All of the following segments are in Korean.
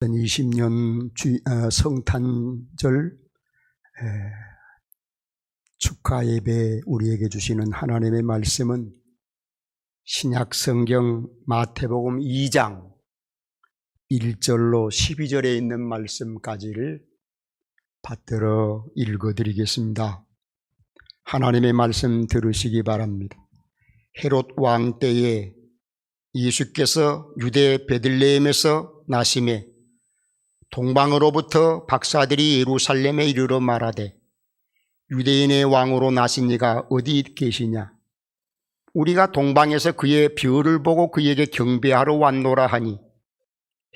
2020년 성탄절 축하 예배 우리에게 주시는 하나님의 말씀은 신약 성경 마태복음 2장 1절로 12절에 있는 말씀까지를 받들어 읽어드리겠습니다. 하나님의 말씀 들으시기 바랍니다. 헤롯 왕 때에 예수께서 유대 베들레헴에서 나심에 동방으로부터 박사들이 예루살렘에 이르러 말하되 유대인의 왕으로 나신 이가 어디 계시냐? 우리가 동방에서 그의 별을 보고 그에게 경배하러 왔노라 하니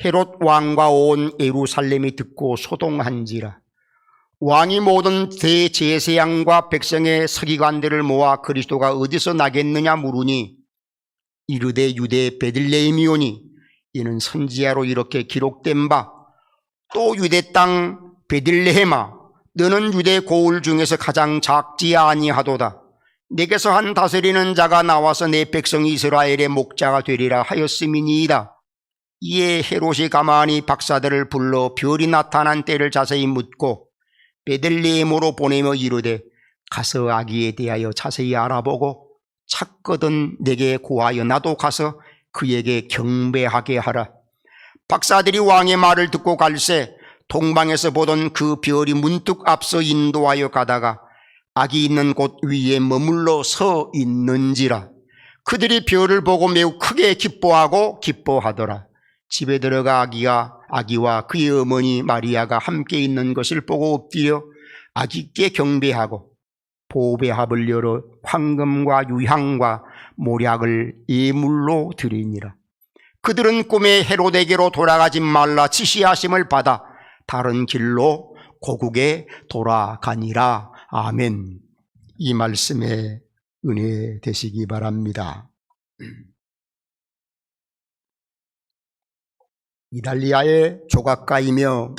헤롯 왕과 온 예루살렘이 듣고 소동한지라. 왕이 모든 대제사장과 백성의 서기관들을 모아 그리스도가 어디서 나겠느냐 물으니 이르되 유대 베들레헴이오니 이는 선지자로 이렇게 기록된 바 또 유대 땅 베들레헴아 너는 유대 고을 중에서 가장 작지 아니하도다. 내게서 한 다스리는 자가 나와서 내 백성 이스라엘의 목자가 되리라 하였음이니이다. 이에 헤롯이 가만히 박사들을 불러 별이 나타난 때를 자세히 묻고 베들레헴으로 보내며 이르되 가서 아기에 대하여 자세히 알아보고 찾거든 내게 고하여 나도 가서 그에게 경배하게 하라. 박사들이 왕의 말을 듣고 갈새 동방에서 보던 그 별이 문득 앞서 인도하여 가다가 아기 있는 곳 위에 머물러 서 있는지라. 그들이 별을 보고 매우 크게 기뻐하더라. 집에 들어가 아기와 그의 어머니 마리아가 함께 있는 것을 보고 엎드려 아기께 경배하고 보배합을 열어 황금과 유향과 모략을 예물로 드리니라. 그들은 꿈에 헤롯에게로 돌아가지 말라 지시하심을 받아 다른 길로 고국에 돌아가니라. 아멘. 이 말씀에 은혜 되시기 바랍니다. 이탈리아의 조각가이며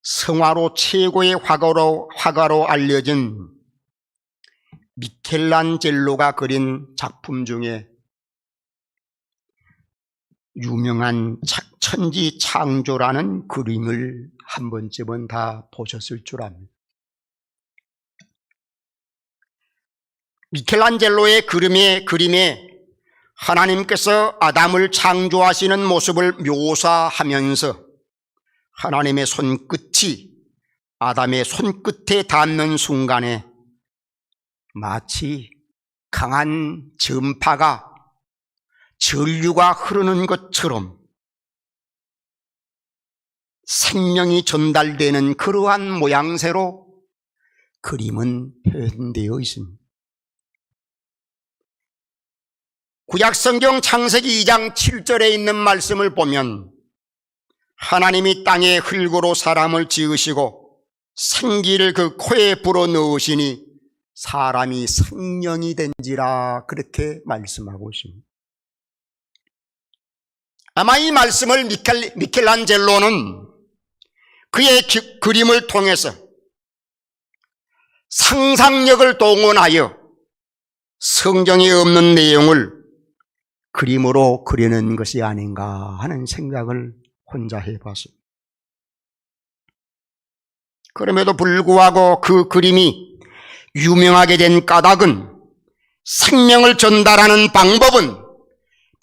성화로 최고의 화가로 알려진 미켈란젤로가 그린 작품 중에 유명한 천지창조라는 그림을 한 번쯤은 다 보셨을 줄 압니다. 미켈란젤로의 그림에 하나님께서 아담을 창조하시는 모습을 묘사하면서 하나님의 손끝이 아담의 손끝에 닿는 순간에 마치 강한 전파가 전류가 흐르는 것처럼 생명이 전달되는 그러한 모양새로 그림은 표현되어 있습니다. 구약성경 창세기 2장 7절에 있는 말씀을 보면 하나님이 땅에 흙으로 사람을 지으시고 생기를 그 코에 불어넣으시니 사람이 생명이 된지라 그렇게 말씀하고 있습니다. 아마 이 말씀을 미켈란젤로는 그의 그림을 통해서 상상력을 동원하여 성경에 없는 내용을 그림으로 그리는 것이 아닌가 하는 생각을 혼자 해봤습니다. 그럼에도 불구하고 그 그림이 유명하게 된 까닭은 생명을 전달하는 방법은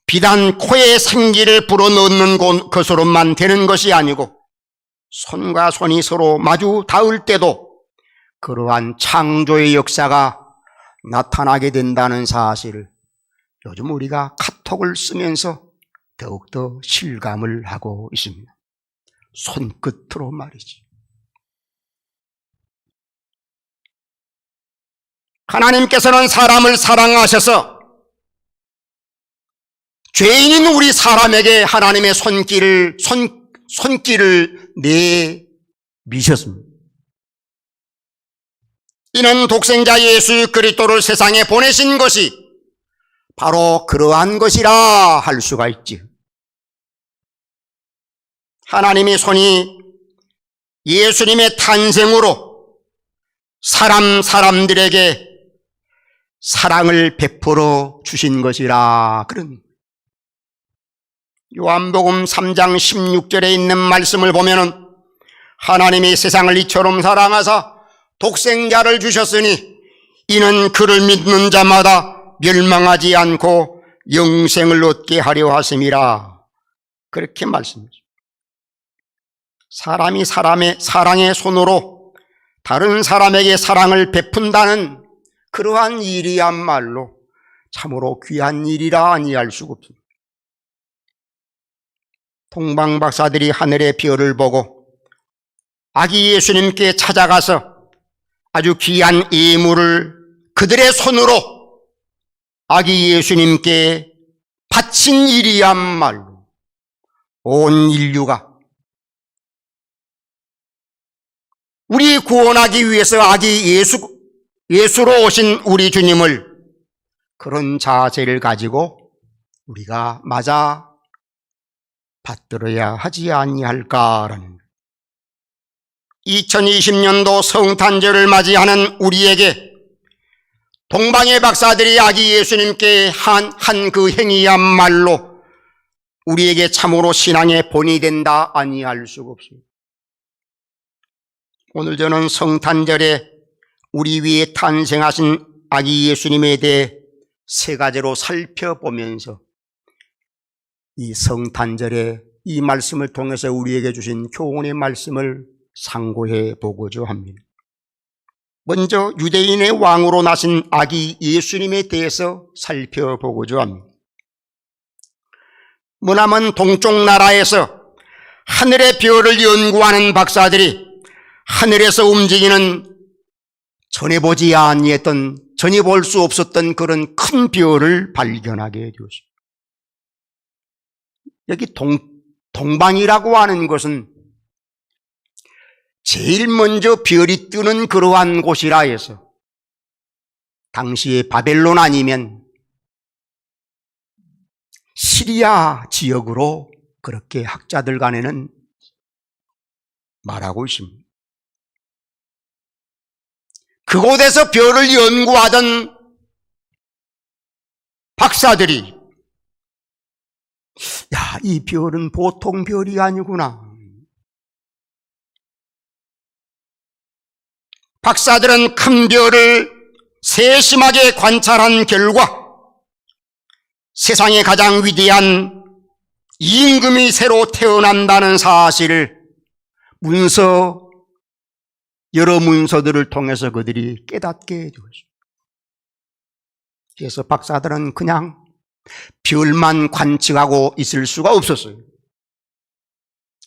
비단 코에 생기를 불어넣는 것으로만 되는 것이 아니고 손과 손이 서로 마주 닿을 때도 그러한 창조의 역사가 나타나게 된다는 사실을 요즘 우리가 카톡을 쓰면서 더욱더 실감을 하고 있습니다. 손끝으로 말이지. 하나님께서는 사람을 사랑하셔서 죄인인 우리 사람에게 하나님의 손길을 내미셨습니다. 이는 독생자 예수 그리스도를 세상에 보내신 것이 바로 그러한 것이라 할 수가 있지. 하나님의 손이 예수님의 탄생으로 사람들에게 사랑을 베풀어 주신 것이라 그런 요한복음 3장 16절에 있는 말씀을 보면은 하나님이 세상을 이처럼 사랑하사 독생자를 주셨으니 이는 그를 믿는 자마다 멸망하지 않고 영생을 얻게 하려 하심이라. 그렇게 말씀하십니다. 사람이 사랑의 손으로 다른 사람에게 사랑을 베푼다는 그러한 일이야말로 참으로 귀한 일이라 아니할 수가 없습니다. 동방박사들이 하늘의 별을 보고 아기 예수님께 찾아가서 아주 귀한 예물을 그들의 손으로 아기 예수님께 바친 일이야말로 온 인류가 우리 구원하기 위해서 아기 예수로 오신 우리 주님을 그런 자세를 가지고 우리가 맞아 받들어야 하지 아니할까라는 2020년도 성탄절을 맞이하는 우리에게 동방의 박사들이 아기 예수님께 한 그 행위야말로 우리에게 참으로 신앙의 본이 된다 아니할 수가 없습니다. 오늘 저는 성탄절에 우리 위에 탄생하신 아기 예수님에 대해 세 가지로 살펴보면서 이 성탄절에 이 말씀을 통해서 우리에게 주신 교훈의 말씀을 상고해 보고자 합니다. 먼저 유대인의 왕으로 나신 아기 예수님에 대해서 살펴보고자 합니다. 머나먼 동쪽 나라에서 하늘의 별을 연구하는 박사들이 하늘에서 움직이는 전에 보지 아니했던, 전에 볼 수 없었던 그런 큰 별을 발견하게 되었습니다. 여기 동방이라고 하는 것은 제일 먼저 별이 뜨는 그러한 곳이라 해서 당시에 바벨론 아니면 시리아 지역으로 그렇게 학자들 간에는 말하고 있습니다. 그곳에서 별을 연구하던 박사들이 이 별은 보통 별이 아니구나. 박사들은 큰 별을 세심하게 관찰한 결과 세상에 가장 위대한 임금이 새로 태어난다는 사실을 여러 문서들을 통해서 그들이 깨닫게 되었습니다. 그래서 박사들은 그냥 별만 관측하고 있을 수가 없었어요.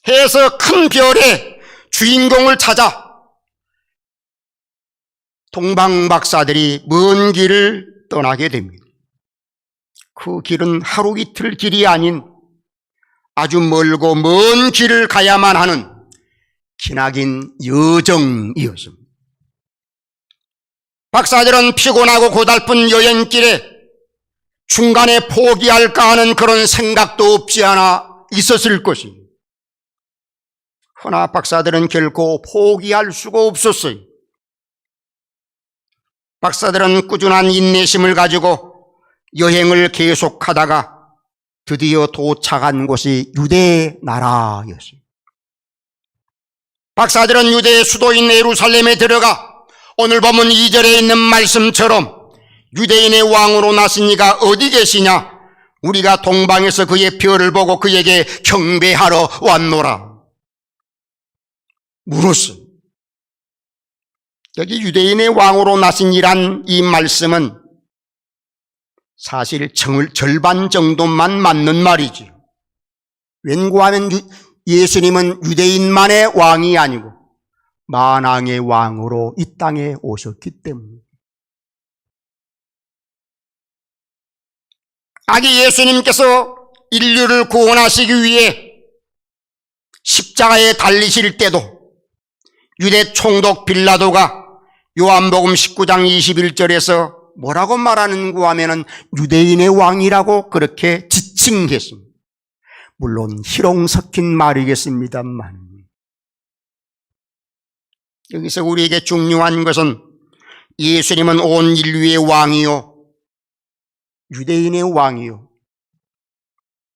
해서 큰 별의 주인공을 찾아 동방 박사들이 먼 길을 떠나게 됩니다. 그 길은 하루 이틀 길이 아닌 아주 멀고 먼 길을 가야만 하는 기나긴 여정이었습니다. 박사들은 피곤하고 고달픈 여행길에 중간에 포기할까 하는 그런 생각도 없지 않아 있었을 것입니다. 허나 박사들은 결코 포기할 수가 없었어요. 박사들은 꾸준한 인내심을 가지고 여행을 계속하다가 드디어 도착한 곳이 유대 나라였습니다. 박사들은 유대의 수도인 예루살렘에 들어가 오늘 본문 2절에 있는 말씀처럼 유대인의 왕으로 나신 이가 어디 계시냐? 우리가 동방에서 그의 별을 보고 그에게 경배하러 왔노라 물었어요. 여기 유대인의 왕으로 나신 이란 이 말씀은 사실 절반 정도만 맞는 말이죠. 왠고하면 예수님은 유대인만의 왕이 아니고 만왕의 왕으로 이 땅에 오셨기 때문입니다. 아기 예수님께서 인류를 구원하시기 위해 십자가에 달리실 때도 유대 총독 빌라도가 요한복음 19장 21절에서 뭐라고 말하는가 하면은 유대인의 왕이라고 그렇게 지칭했습니다. 물론 희롱 섞인 말이겠습니다만 여기서 우리에게 중요한 것은 예수님은 온 인류의 왕이요 유대인의 왕이요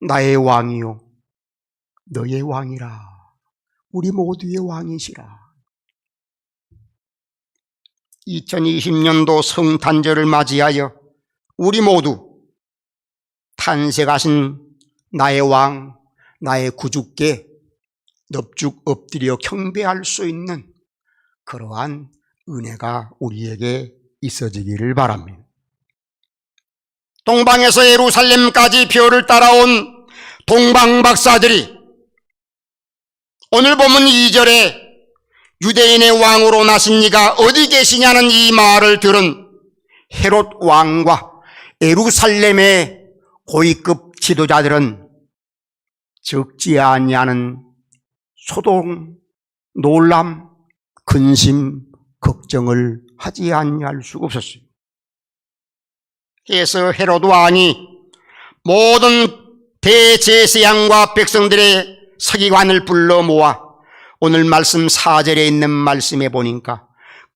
나의 왕이요 너의 왕이라. 우리 모두의 왕이시라. 2020년도 성탄절을 맞이하여 우리 모두 탄생하신 나의 왕, 나의 구주께 넙죽 엎드려 경배할 수 있는 그러한 은혜가 우리에게 있어지기를 바랍니다. 동방에서 예루살렘까지 별을 따라온 동방박사들이 오늘 보면 2절에 유대인의 왕으로 나신 이가 어디 계시냐는 이 말을 들은 헤롯 왕과 예루살렘의 고위급 지도자들은 적지 아니하는 소동, 놀람, 근심, 걱정을 하지 아니할 수가 없었어요. 그래서 헤롯 왕이 모든 대제사장과 백성들의 서기관을 불러 모아 오늘 말씀 4절에 있는 말씀에 보니까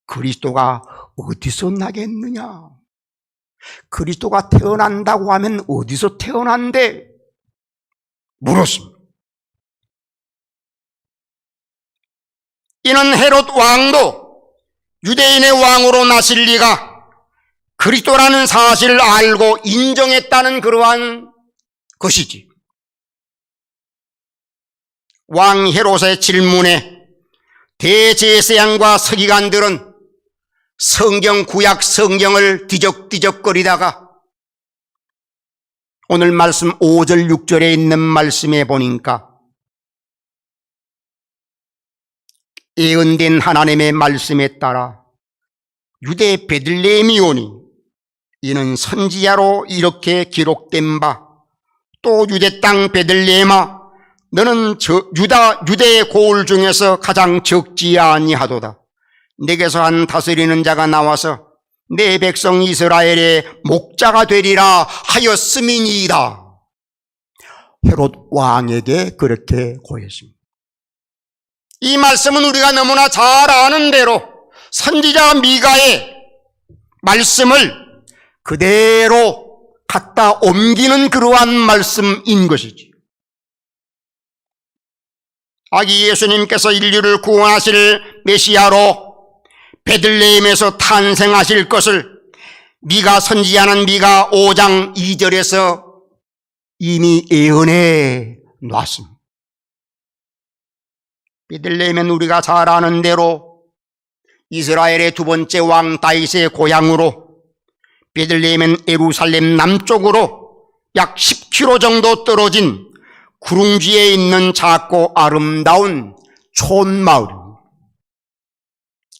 그리스도가 어디서 나겠느냐? 그리스도가 태어난다고 하면 어디서 태어난대? 물었습니다. 이는 헤롯 왕도 유대인의 왕으로 나실 리가 그리스도라는 사실을 알고 인정했다는 그러한 것이지. 왕 헤롯의 질문에 대제사장과 서기관들은 성경, 구약 성경을 뒤적뒤적거리다가 오늘 말씀 5절, 6절에 있는 말씀에 보니까 예언된 하나님의 말씀에 따라 유대 베들레헴이오니 이는 선지자로 이렇게 기록된 바 또 유대 땅 베들레헴아 너는 유대의 고을 중에서 가장 적지 아니하도다. 내게서 한 다스리는 자가 나와서 내 백성 이스라엘의 목자가 되리라 하였음이니이다. 헤롯 왕에게 그렇게 고했습니다. 이 말씀은 우리가 너무나 잘 아는 대로 선지자 미가의 말씀을 그대로 갖다 옮기는 그러한 말씀인 것이지. 아기 예수님께서 인류를 구원하실 메시아로 베들레헴에서 탄생하실 것을 미가 선지자는 미가 5장 2절에서 이미 예언해 놨습니다. 베들레헴은 우리가 잘 아는 대로 이스라엘의 두 번째 왕 다윗의 고향으로 베들레헴은 예루살렘 남쪽으로 약 10km 정도 떨어진 구릉지에 있는 작고 아름다운 촌마을입니다.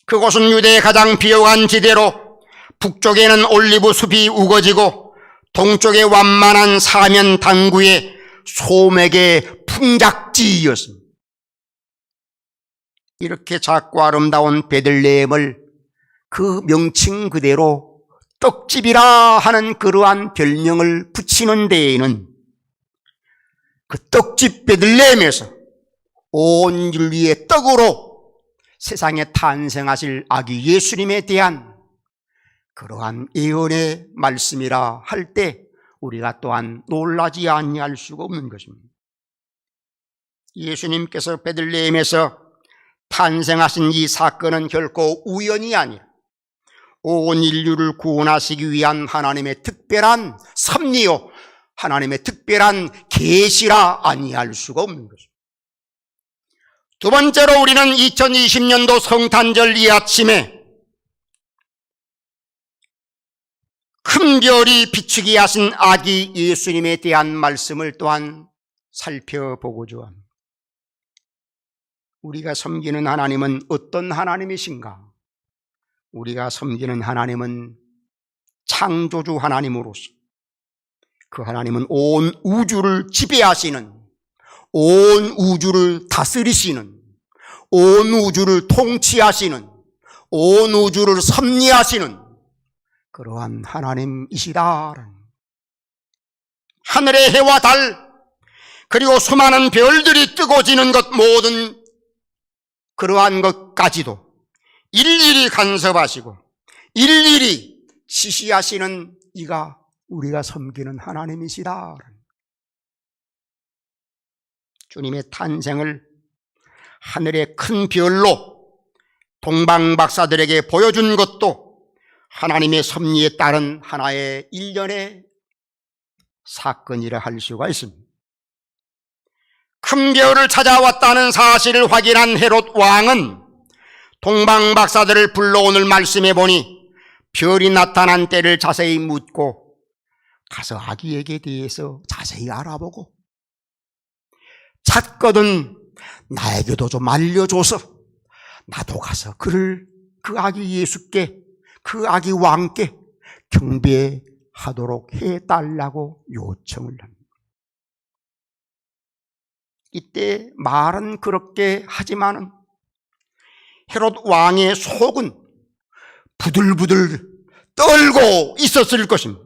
그곳은 유대의 가장 비옥한 지대로 북쪽에는 올리브 숲이 우거지고 동쪽에 완만한 사면 당구의 소맥의 풍작지였습니다. 이렇게 작고 아름다운 베들레헴을 그 명칭 그대로 떡집이라 하는 그러한 별명을 붙이는 데에는 그 떡집 베들레헴에서 온 인류의 떡으로 세상에 탄생하실 아기 예수님에 대한 그러한 예언의 말씀이라 할 때 우리가 또한 놀라지 아니할 수가 없는 것입니다. 예수님께서 베들레헴에서 탄생하신 이 사건은 결코 우연이 아니라 온 인류를 구원하시기 위한 하나님의 특별한 섭리요 하나님의 특별한 계시라 아니할 수가 없는 것입니다. 두 번째로 우리는 2020년도 성탄절 이 아침에 큰 별이 비추게 하신 아기 예수님에 대한 말씀을 또한 살펴보고자 합니다. 우리가 섬기는 하나님은 어떤 하나님이신가? 우리가 섬기는 하나님은 창조주 하나님으로서 그 하나님은 온 우주를 지배하시는, 온 우주를 다스리시는, 온 우주를 통치하시는, 온 우주를 섭리하시는 그러한 하나님이시다. 하늘의 해와 달 그리고 수많은 별들이 뜨고 지는 것 모든 그러한 것까지도 일일이 간섭하시고 일일이 지시하시는 이가 우리가 섬기는 하나님이시다. 주님의 탄생을 하늘의 큰 별로 동방 박사들에게 보여준 것도 하나님의 섭리에 따른 하나의 일련의 사건이라 할 수가 있습니다. 큰 별을 찾아왔다는 사실을 확인한 헤롯 왕은 동방 박사들을 불러 오늘 말씀해 보니 별이 나타난 때를 자세히 묻고 가서 아기에게 대해서 자세히 알아보고 찾거든 나에게도 좀 알려줘서 나도 가서 그 아기 예수께, 그 아기 왕께 경배하도록 해달라고 요청을 합니다. 이때 말은 그렇게 하지만은 헤롯 왕의 속은 부들부들 떨고 있었을 것입니다.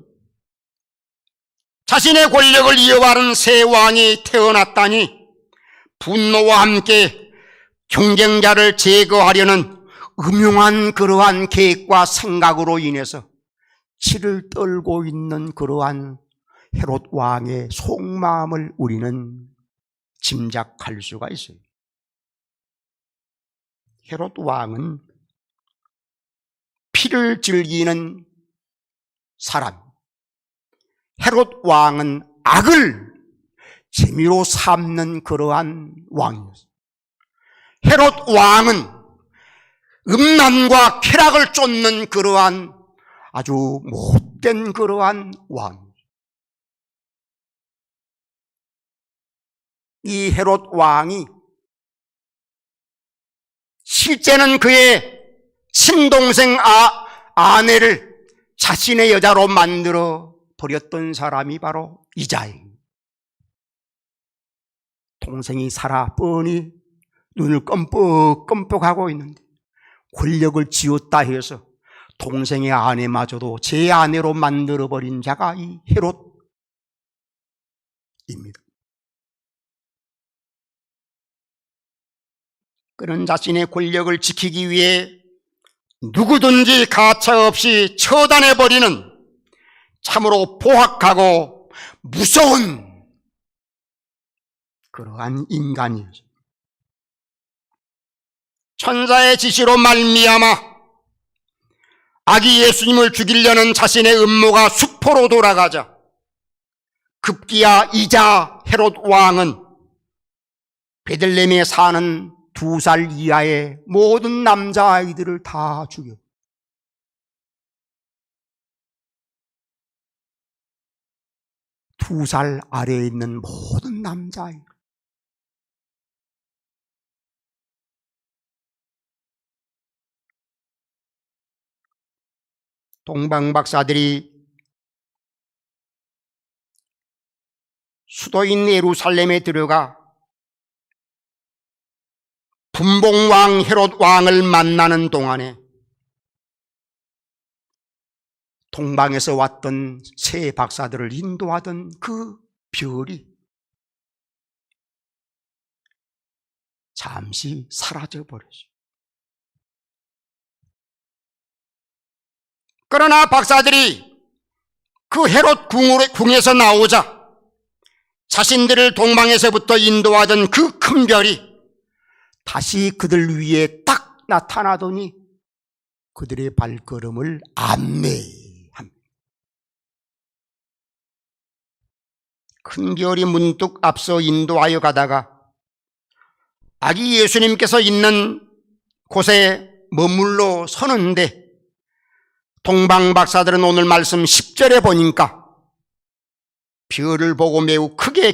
자신의 권력을 이어가는 새 왕이 태어났다니 분노와 함께 경쟁자를 제거하려는 음흉한 그러한 계획과 생각으로 인해서 치를 떨고 있는 그러한 헤롯 왕의 속마음을 우리는 짐작할 수가 있어요. 헤롯 왕은 피를 즐기는 사람, 헤롯 왕은 악을 재미로 삼는 그러한 왕이었어요. 헤롯 왕은 음란과 쾌락을 쫓는 그러한 아주 못된 그러한 왕. 이 헤롯 왕이 실제는 그의 친동생 아내를 자신의 여자로 만들어 버렸던 사람이 바로 이자입니다. 동생이 살아 뻔히 눈을 껌뻑껌뻑하고 있는데 권력을 쥐었다 해서 동생의 아내마저도 제 아내로 만들어버린 자가 이 헤롯입니다. 그는 자신의 권력을 지키기 위해 누구든지 가차없이 처단해버리는 참으로 포악하고 무서운 그러한 인간이었습니다. 천사의 지시로 말미암아 아기 예수님을 죽이려는 자신의 음모가 수포로 돌아가자 급기야 이자 헤롯 왕은 베들레헴에 사는 2살 이하의 모든 남자아이들을 다 죽여 두 살 아래에 있는 모든 남자아이 동방 박사들이 수도인 예루살렘에 들어가 분봉왕 헤롯 왕을 만나는 동안에 동방에서 왔던 새 박사들을 인도하던 그 별이 잠시 사라져 버렸어요. 그러나 박사들이 그 헤롯 궁에서 나오자 자신들을 동방에서부터 인도하던 그 큰 별이 다시 그들 위에 딱 나타나더니 그들의 발걸음을 안내합니다. 큰 별이 문득 앞서 인도하여 가다가 아기 예수님께서 있는 곳에 머물러 서는데 동방 박사들은 오늘 말씀 10절에 보니까 별을 보고 매우 크게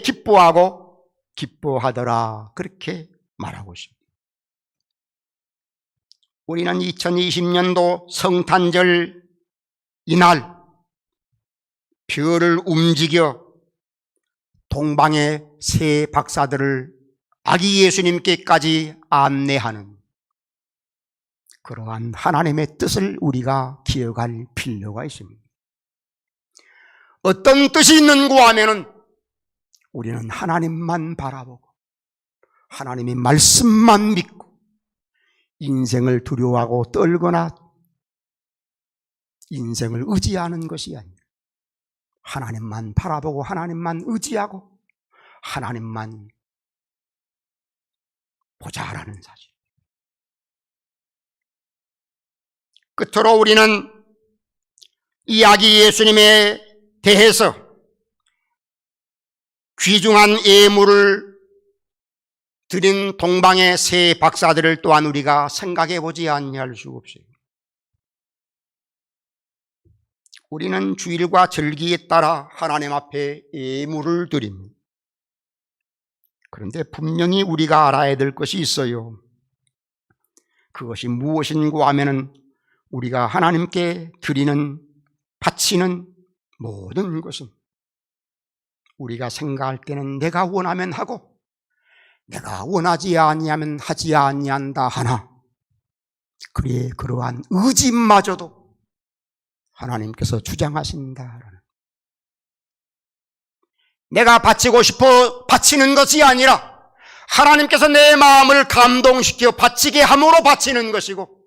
기뻐하더라 그렇게 말하고 있습니다. 우리는 2020년도 성탄절 이날 별을 움직여 동방의 새 박사들을 아기 예수님께까지 안내하는 그러한 하나님의 뜻을 우리가 기억할 필요가 있습니다. 어떤 뜻이 있는가 하면은 우리는 하나님만 바라보고 하나님의 말씀만 믿고 인생을 두려워하고 떨거나 인생을 의지하는 것이 아니라 하나님만 바라보고 하나님만 의지하고 하나님만 보자라는 사실. 끝으로 우리는 이 아기 예수님에 대해서 귀중한 예물을 드린 동방의 세 박사들을 또한 우리가 생각해 보지 아니할 수 없어요. 우리는 주일과 절기에 따라 하나님 앞에 예물을 드립니다. 그런데 분명히 우리가 알아야 될 것이 있어요. 그것이 무엇인고 하면은 우리가 하나님께 드리는, 바치는 모든 것은 우리가 생각할 때는 내가 원하면 하고 내가 원하지 아니하면 하지 아니한다 하나, 그래 그러한 의지마저도 하나님께서 주장하신다. 내가 바치고 싶어 바치는 것이 아니라 하나님께서 내 마음을 감동시켜 바치게 함으로 바치는 것이고,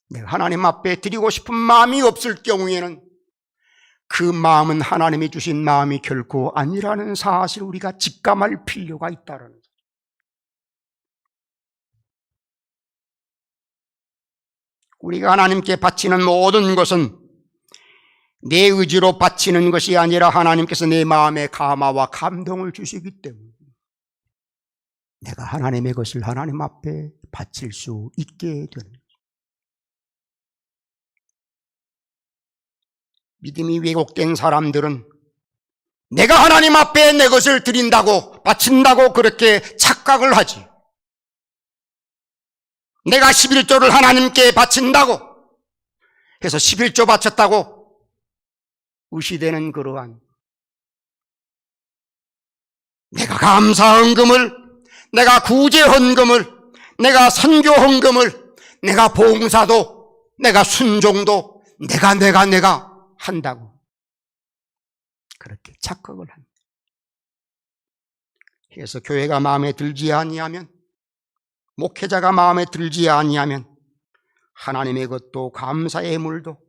내가 하나님 앞에 드리고 싶은 마음이 없을 경우에는 그 마음은 하나님이 주신 마음이 결코 아니라는 사실을 우리가 직감할 필요가 있다는 거죠. 우리가 하나님께 바치는 모든 것은 내 의지로 바치는 것이 아니라 하나님께서 내 마음에 감화와 감동을 주시기 때문에 내가 하나님의 것을 하나님 앞에 바칠 수 있게 되는 거죠. 믿음이 왜곡된 사람들은 내가 하나님 앞에 내 것을 드린다고, 바친다고 그렇게 착각을 하지. 내가 11조를 하나님께 바친다고 해서 11조 바쳤다고 의시되는 그러한, 내가 감사 헌금을, 내가 구제 헌금을, 내가 선교 헌금을, 내가 봉사도, 내가 순종도 내가 한다고 그렇게 착각을 합니다. 그래서 교회가 마음에 들지 아니하면, 목회자가 마음에 들지 아니하면 하나님의 것도 감사의 예물도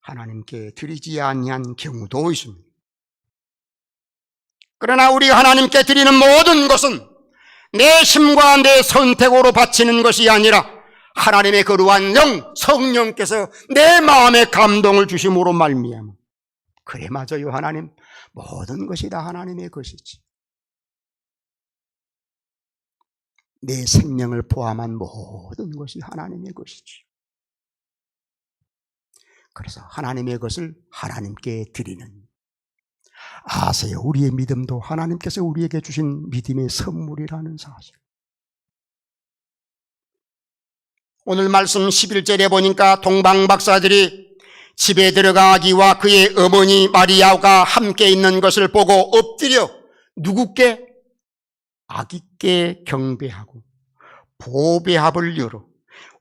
하나님께 드리지 아니한 경우도 있습니다. 그러나 우리가 하나님께 드리는 모든 것은 내 힘과 내 선택으로 바치는 것이 아니라 하나님의 거룩한 영, 성령께서 내 마음에 감동을 주심으로 말미암아, 그래 맞아요, 하나님, 모든 것이 다 하나님의 것이지. 내 생명을 포함한 모든 것이 하나님의 것이지. 그래서 하나님의 것을 하나님께 드리는, 아세요, 우리의 믿음도 하나님께서 우리에게 주신 믿음의 선물이라는 사실. 오늘 말씀 11절에 보니까 동방박사들이 집에 들어가기와 그의 어머니 마리아가 함께 있는 것을 보고 엎드려 누구께? 아기께 경배하고 보배합을 열어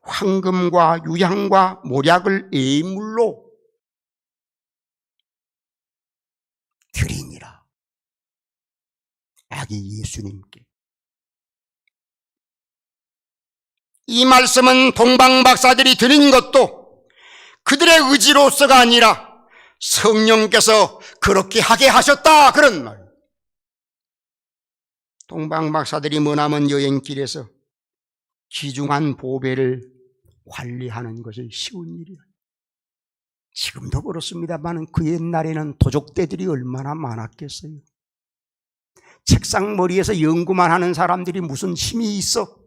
황금과 유향과 모략을 예물로 드리니라. 아기 예수님께. 이 말씀은 동방박사들이 드린 것도 그들의 의지로서가 아니라 성령께서 그렇게 하게 하셨다, 그런 말. 동방박사들이 머나먼 여행길에서 귀중한 보배를 관리하는 것이 쉬운 일이야. 지금도 그렇습니다만 그 옛날에는 도적대들이 얼마나 많았겠어요. 책상 머리에서 연구만 하는 사람들이 무슨 힘이 있어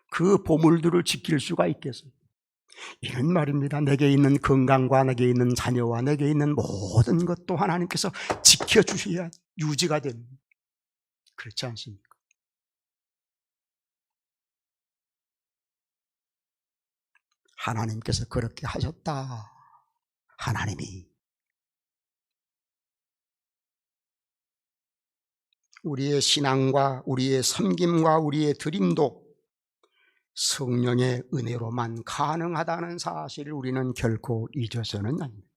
그 보물들을 지킬 수가 있겠어요. 이런 말입니다. 내게 있는 건강과 내게 있는 자녀와 내게 있는 모든 것도 하나님께서 지켜주셔야 유지가 됩니다. 그렇지 않습니까? 하나님께서 그렇게 하셨다. 하나님이 우리의 신앙과 우리의 섬김과 우리의 드림도 성령의 은혜로만 가능하다는 사실을 우리는 결코 잊어서는 안 됩니다.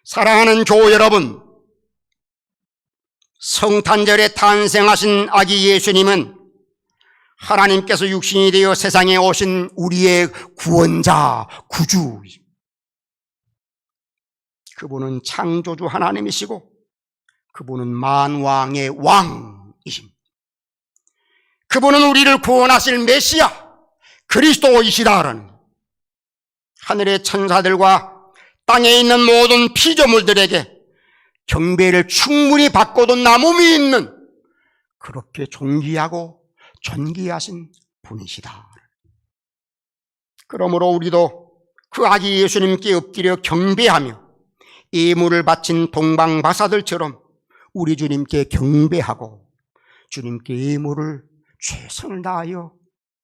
사랑하는 교우 여러분, 성탄절에 탄생하신 아기 예수님은 하나님께서 육신이 되어 세상에 오신 우리의 구원자, 구주. 그분은 창조주 하나님이시고 그분은 만왕의 왕이십니다. 그분은 우리를 구원하실 메시아 그리스도이시다라는 하늘의 천사들과 땅에 있는 모든 피조물들에게 경배를 충분히 받고도 남음이 있는 그렇게 존귀하고 존귀하신 분이시다. 그러므로 우리도 그 아기 예수님께 엎드려 경배하며 예물을 바친 동방박사들처럼 우리 주님께 경배하고 주님께 예물을 최선을 다하여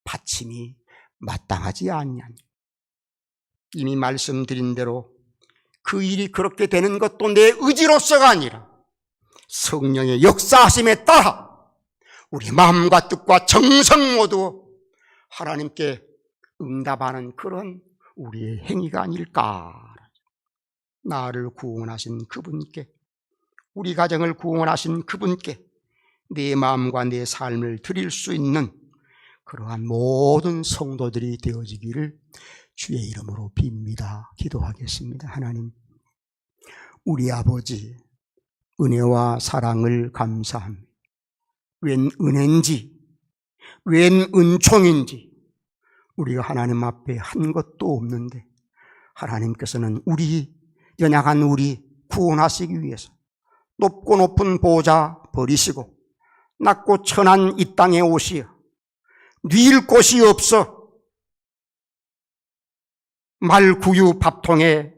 바침이 마땅하지 않냐니. 이미 말씀드린 대로 그 일이 그렇게 되는 것도 내 의지로서가 아니라 성령의 역사하심에 따라 우리 마음과 뜻과 정성 모두 하나님께 응답하는 그런 우리의 행위가 아닐까. 나를 구원하신 그분께, 우리 가정을 구원하신 그분께 내 마음과 내 삶을 드릴 수 있는 그러한 모든 성도들이 되어지기를 주의 이름으로 빕니다. 기도하겠습니다. 하나님, 우리 아버지 은혜와 사랑을 감사합니다. 웬 은혜인지 웬 은총인지 우리가 하나님 앞에 한 것도 없는데 하나님께서는 우리 연약한 우리 구원하시기 위해서 높고 높은 보좌 버리시고 낮고 천한 이 땅에 오시어 누일 곳이 없어 말구유 밥통에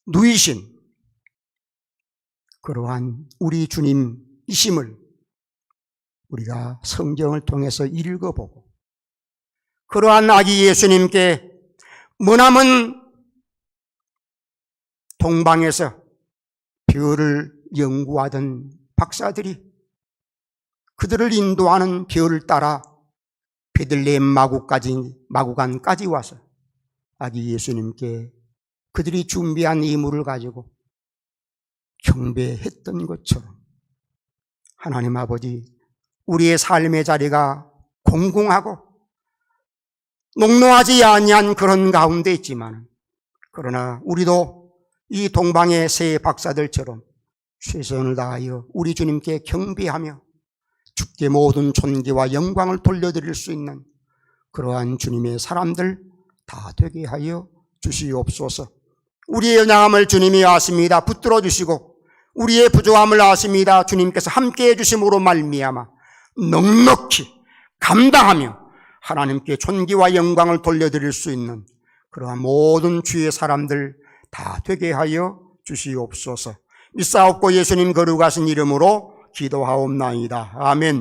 누이신 그러한 우리 주님이심을 우리가 성경을 통해서 읽어보고 그러한 아기 예수님께 머나먼 동방에서 별을 연구하던 박사들이 그들을 인도하는 별을 따라 베들레헴 마구간까지 와서 아기 예수님께 그들이 준비한 예물을 가지고 경배했던 것처럼 하나님 아버지, 우리의 삶의 자리가 공공하고 농노하지 아니한 그런 가운데 있지만 그러나 우리도 이 동방의 새 박사들처럼 최선을 다하여 우리 주님께 경배하며 주께 모든 존귀와 영광을 돌려드릴 수 있는 그러한 주님의 사람들 다 되게 하여 주시옵소서. 우리의 연약함을 주님이 아십니다. 붙들어 주시고 우리의 부족함을 아십니다. 주님께서 함께해 주심으로 말미암아 넉넉히 감당하며 하나님께 존귀와 영광을 돌려드릴 수 있는 그러한 모든 주의 사람들 다 되게 하여 주시옵소서. 믿사옵고 예수님 거룩하신 이름으로 기도하옵나이다. 아멘.